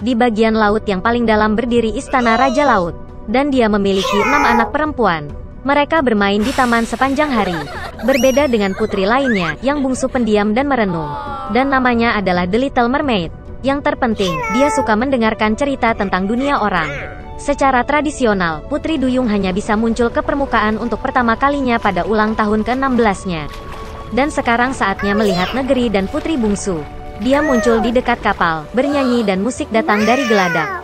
Di bagian laut yang paling dalam berdiri Istana Raja Laut. Dan dia memiliki 6 anak perempuan. Mereka bermain di taman sepanjang hari. Berbeda dengan putri lainnya, yang bungsu pendiam dan merenung. Dan namanya adalah The Little Mermaid. Yang terpenting, dia suka mendengarkan cerita tentang dunia orang. Secara tradisional, Putri Duyung hanya bisa muncul ke permukaan untuk pertama kalinya pada ulang tahun ke-16-nya. Dan sekarang saatnya melihat negeri dan putri bungsu. Dia muncul di dekat kapal, bernyanyi dan musik datang dari geladak.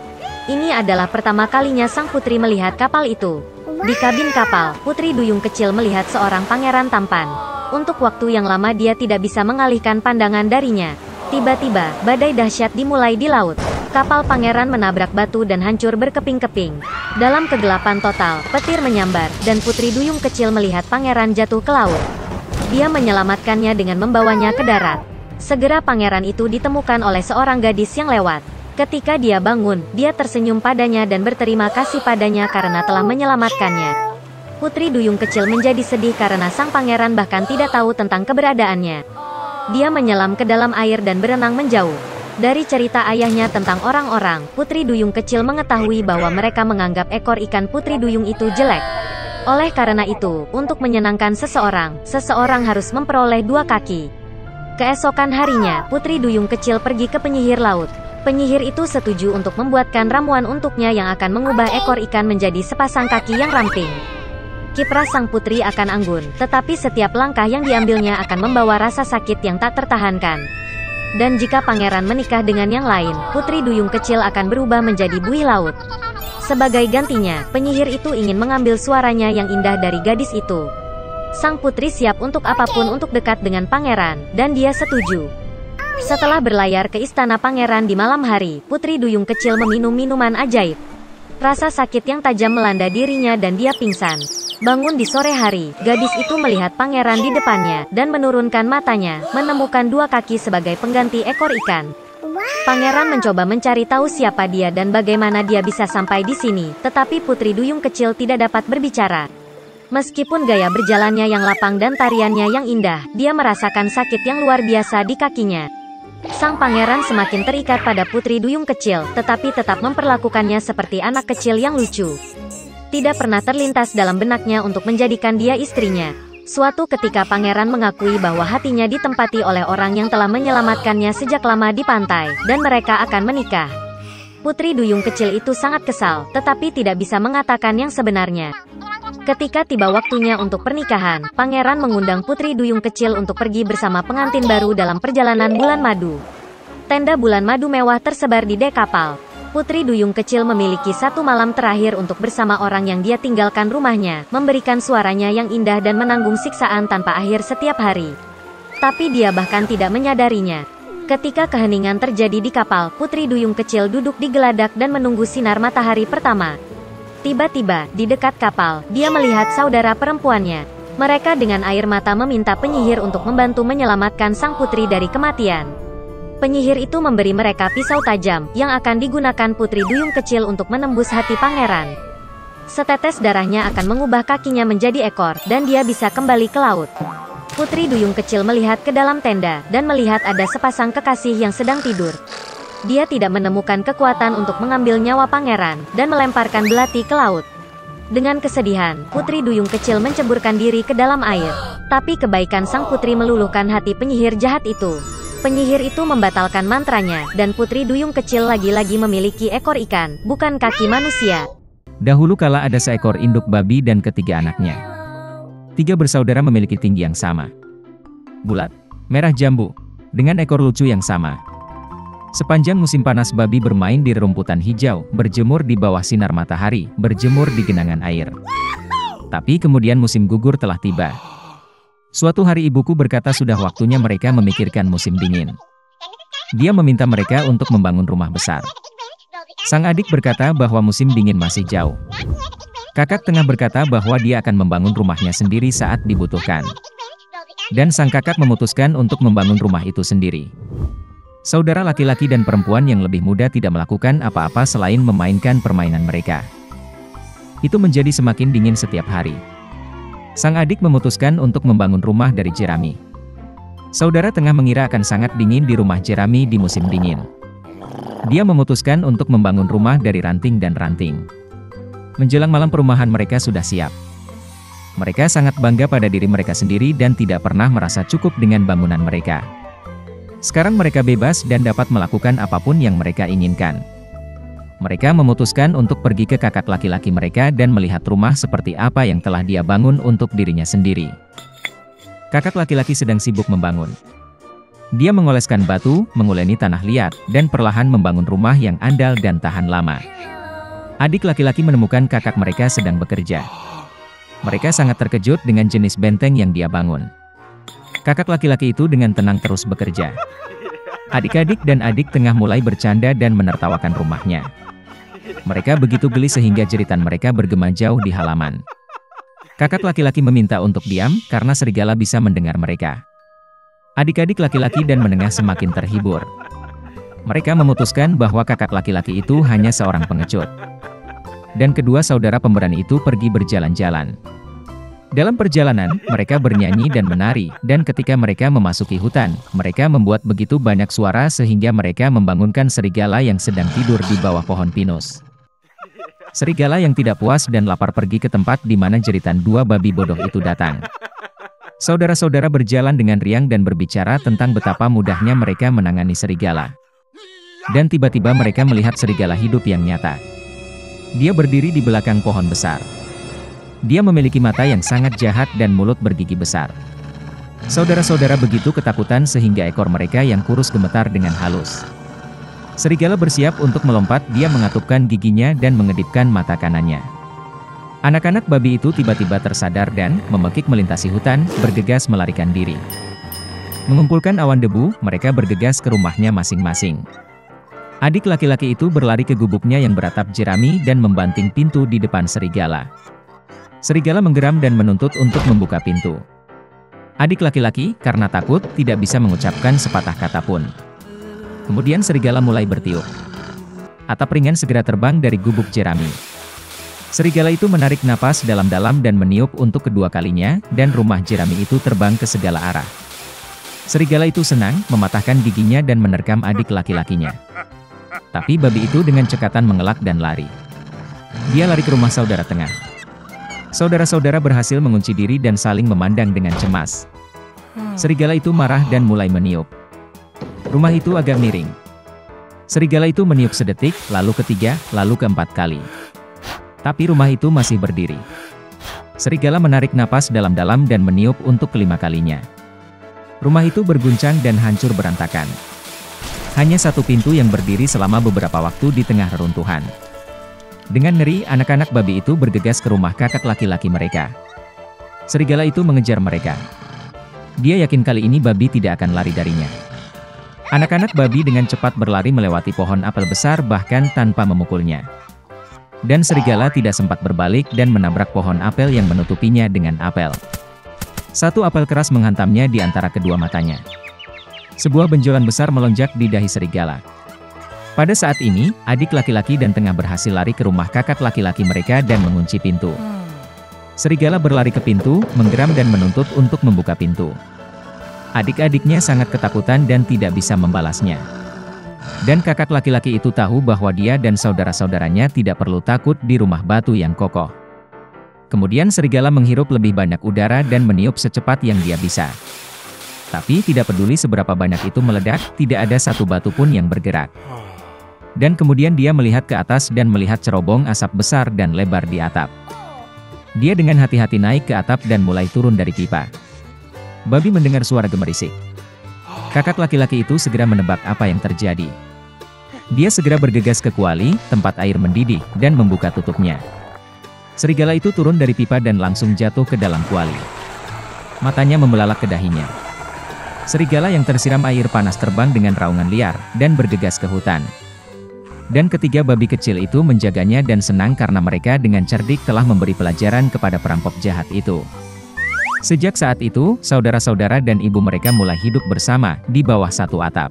Ini adalah pertama kalinya sang putri melihat kapal itu. Di kabin kapal, Putri Duyung kecil melihat seorang pangeran tampan. Untuk waktu yang lama dia tidak bisa mengalihkan pandangan darinya. Tiba-tiba, badai dahsyat dimulai di laut. Kapal pangeran menabrak batu dan hancur berkeping-keping. Dalam kegelapan total, petir menyambar, dan Putri Duyung kecil melihat pangeran jatuh ke laut. Dia menyelamatkannya dengan membawanya ke darat. Segera pangeran itu ditemukan oleh seorang gadis yang lewat. Ketika dia bangun, dia tersenyum padanya dan berterima kasih padanya karena telah menyelamatkannya. Putri Duyung kecil menjadi sedih karena sang pangeran bahkan tidak tahu tentang keberadaannya. Dia menyelam ke dalam air dan berenang menjauh. Dari cerita ayahnya tentang orang-orang, Putri Duyung kecil mengetahui bahwa mereka menganggap ekor ikan Putri Duyung itu jelek. Oleh karena itu, untuk menyenangkan seseorang harus memperoleh 2 kaki. Keesokan harinya, Putri Duyung kecil pergi ke penyihir laut. Penyihir itu setuju untuk membuatkan ramuan untuknya yang akan mengubah ekor ikan menjadi sepasang kaki yang ramping. Kiprah sang putri akan anggun, tetapi setiap langkah yang diambilnya akan membawa rasa sakit yang tak tertahankan. Dan jika pangeran menikah dengan yang lain, Putri Duyung kecil akan berubah menjadi buih laut. Sebagai gantinya, penyihir itu ingin mengambil suaranya yang indah dari gadis itu. Sang putri siap untuk apapun untuk dekat dengan pangeran, dan dia setuju. Setelah berlayar ke istana pangeran di malam hari, Putri Duyung kecil meminum minuman ajaib. Rasa sakit yang tajam melanda dirinya dan dia pingsan. Bangun di sore hari, gadis itu melihat pangeran di depannya, dan menurunkan matanya, menemukan 2 kaki sebagai pengganti ekor ikan. Pangeran mencoba mencari tahu siapa dia dan bagaimana dia bisa sampai di sini, tetapi Putri Duyung kecil tidak dapat berbicara. Meskipun gaya berjalannya yang lapang dan tariannya yang indah, dia merasakan sakit yang luar biasa di kakinya. Sang pangeran semakin terikat pada Putri Duyung kecil, tetapi tetap memperlakukannya seperti anak kecil yang lucu. Tidak pernah terlintas dalam benaknya untuk menjadikan dia istrinya. Suatu ketika pangeran mengakui bahwa hatinya ditempati oleh orang yang telah menyelamatkannya sejak lama di pantai, dan mereka akan menikah. Putri Duyung kecil itu sangat kesal, tetapi tidak bisa mengatakan yang sebenarnya. Ketika tiba waktunya untuk pernikahan, pangeran mengundang Putri Duyung kecil untuk pergi bersama pengantin baru dalam perjalanan bulan madu. Tenda bulan madu mewah tersebar di dek kapal. Putri Duyung kecil memiliki 1 malam terakhir untuk bersama orang yang dia tinggalkan rumahnya, memberikan suaranya yang indah dan menanggung siksaan tanpa akhir setiap hari. Tapi dia bahkan tidak menyadarinya. Ketika keheningan terjadi di kapal, Putri Duyung kecil duduk di geladak dan menunggu sinar matahari pertama. Tiba-tiba, di dekat kapal, dia melihat saudara perempuannya. Mereka dengan air mata meminta penyihir untuk membantu menyelamatkan sang putri dari kematian. Penyihir itu memberi mereka pisau tajam, yang akan digunakan Putri Duyung kecil untuk menembus hati pangeran. Setetes darahnya akan mengubah kakinya menjadi ekor, dan dia bisa kembali ke laut. Putri Duyung kecil melihat ke dalam tenda, dan melihat ada sepasang kekasih yang sedang tidur. Dia tidak menemukan kekuatan untuk mengambil nyawa pangeran, dan melemparkan belati ke laut. Dengan kesedihan, Putri Duyung kecil menceburkan diri ke dalam air. Tapi kebaikan sang putri meluluhkan hati penyihir jahat itu. Penyihir itu membatalkan mantranya, dan Putri Duyung kecil lagi-lagi memiliki ekor ikan, bukan kaki manusia. Dahulu kala ada seekor induk babi dan ketiga anaknya. 3 bersaudara memiliki tinggi yang sama. Bulat, merah jambu, dengan ekor lucu yang sama. Sepanjang musim panas babi bermain di rerumputan hijau, berjemur di bawah sinar matahari, berjemur di genangan air. Tapi kemudian musim gugur telah tiba. Suatu hari ibuku berkata sudah waktunya mereka memikirkan musim dingin. Dia meminta mereka untuk membangun rumah besar. Sang adik berkata bahwa musim dingin masih jauh. Kakak tengah berkata bahwa dia akan membangun rumahnya sendiri saat dibutuhkan. Dan sang kakak memutuskan untuk membangun rumah itu sendiri. Saudara laki-laki dan perempuan yang lebih muda tidak melakukan apa-apa selain memainkan permainan mereka. Itu menjadi semakin dingin setiap hari. Sang adik memutuskan untuk membangun rumah dari jerami. Saudara tengah mengira akan sangat dingin di rumah jerami di musim dingin. Dia memutuskan untuk membangun rumah dari ranting dan ranting. Menjelang malam perumahan mereka sudah siap. Mereka sangat bangga pada diri mereka sendiri dan tidak pernah merasa cukup dengan bangunan mereka. Sekarang mereka bebas dan dapat melakukan apapun yang mereka inginkan. Mereka memutuskan untuk pergi ke kakak laki-laki mereka dan melihat rumah seperti apa yang telah dia bangun untuk dirinya sendiri. Kakak laki-laki sedang sibuk membangun. Dia mengoleskan batu, menguleni tanah liat, dan perlahan membangun rumah yang andal dan tahan lama. Adik laki-laki menemukan kakak mereka sedang bekerja. Mereka sangat terkejut dengan jenis benteng yang dia bangun. Kakak laki-laki itu dengan tenang terus bekerja. Adik-adik dan adik tengah mulai bercanda dan menertawakan rumahnya. Mereka begitu geli sehingga jeritan mereka bergema jauh di halaman. Kakak laki-laki meminta untuk diam karena serigala bisa mendengar mereka. Adik-adik laki-laki dan menengah semakin terhibur. Mereka memutuskan bahwa kakak laki-laki itu hanya seorang pengecut. Dan kedua saudara pemberani itu pergi berjalan-jalan. Dalam perjalanan, mereka bernyanyi dan menari, dan ketika mereka memasuki hutan, mereka membuat begitu banyak suara sehingga mereka membangunkan serigala yang sedang tidur di bawah pohon pinus. Serigala yang tidak puas dan lapar pergi ke tempat di mana jeritan dua babi bodoh itu datang. Saudara-saudara berjalan dengan riang dan berbicara tentang betapa mudahnya mereka menangani serigala. Dan tiba-tiba mereka melihat serigala hidup yang nyata. Dia berdiri di belakang pohon besar. Dia memiliki mata yang sangat jahat dan mulut bergigi besar. Saudara-saudara begitu ketakutan sehingga ekor mereka yang kurus gemetar dengan halus. Serigala bersiap untuk melompat, dia mengatupkan giginya dan mengedipkan mata kanannya. Anak-anak babi itu tiba-tiba tersadar dan, memekik melintasi hutan, bergegas melarikan diri. Mengumpulkan awan debu, mereka bergegas ke rumahnya masing-masing. Adik laki-laki itu berlari ke gubuknya yang beratap jerami dan membanting pintu di depan serigala. Serigala menggeram dan menuntut untuk membuka pintu. Adik laki-laki, karena takut, tidak bisa mengucapkan sepatah kata pun. Kemudian serigala mulai bertiup. Atap ringan segera terbang dari gubuk jerami. Serigala itu menarik napas dalam-dalam dan meniup untuk kedua kalinya, dan rumah jerami itu terbang ke segala arah. Serigala itu senang, mematahkan giginya dan menerkam adik laki-lakinya. Tapi babi itu dengan cekatan mengelak dan lari. Dia lari ke rumah saudara tengah. Saudara-saudara berhasil mengunci diri dan saling memandang dengan cemas. Serigala itu marah dan mulai meniup. Rumah itu agak miring. Serigala itu meniup sedetik, lalu ketiga, lalu keempat kali. Tapi rumah itu masih berdiri. Serigala menarik napas dalam-dalam dan meniup untuk kelima kalinya. Rumah itu berguncang dan hancur berantakan. Hanya satu pintu yang berdiri selama beberapa waktu di tengah reruntuhan. Dengan ngeri, anak-anak babi itu bergegas ke rumah kakak laki-laki mereka. Serigala itu mengejar mereka. Dia yakin kali ini babi tidak akan lari darinya. Anak-anak babi dengan cepat berlari melewati pohon apel besar bahkan tanpa memukulnya. Dan serigala tidak sempat berbalik dan menabrak pohon apel yang menutupinya dengan apel. Satu apel keras menghantamnya di antara kedua matanya. Sebuah benjolan besar melonjak di dahi serigala. Pada saat ini, adik laki-laki dan tengah berhasil lari ke rumah kakak laki-laki mereka dan mengunci pintu. Serigala berlari ke pintu, menggeram dan menuntut untuk membuka pintu. Adik-adiknya sangat ketakutan dan tidak bisa membalasnya. Dan kakak laki-laki itu tahu bahwa dia dan saudara-saudaranya tidak perlu takut di rumah batu yang kokoh. Kemudian serigala menghirup lebih banyak udara dan meniup secepat yang dia bisa. Tapi tidak peduli seberapa banyak itu meledak, tidak ada satu batu pun yang bergerak. Dan kemudian dia melihat ke atas dan melihat cerobong asap besar dan lebar di atap. Dia dengan hati-hati naik ke atap dan mulai turun dari pipa. Babi mendengar suara gemerisik. Kakak laki-laki itu segera menebak apa yang terjadi. Dia segera bergegas ke kuali, tempat air mendidih, dan membuka tutupnya. Serigala itu turun dari pipa dan langsung jatuh ke dalam kuali. Matanya membelalak ke dahinya. Serigala yang tersiram air panas terbang dengan raungan liar, dan bergegas ke hutan. Dan ketiga babi kecil itu menjaganya dan senang karena mereka dengan cerdik telah memberi pelajaran kepada perampok jahat itu. Sejak saat itu, saudara-saudara dan ibu mereka mulai hidup bersama di bawah satu atap.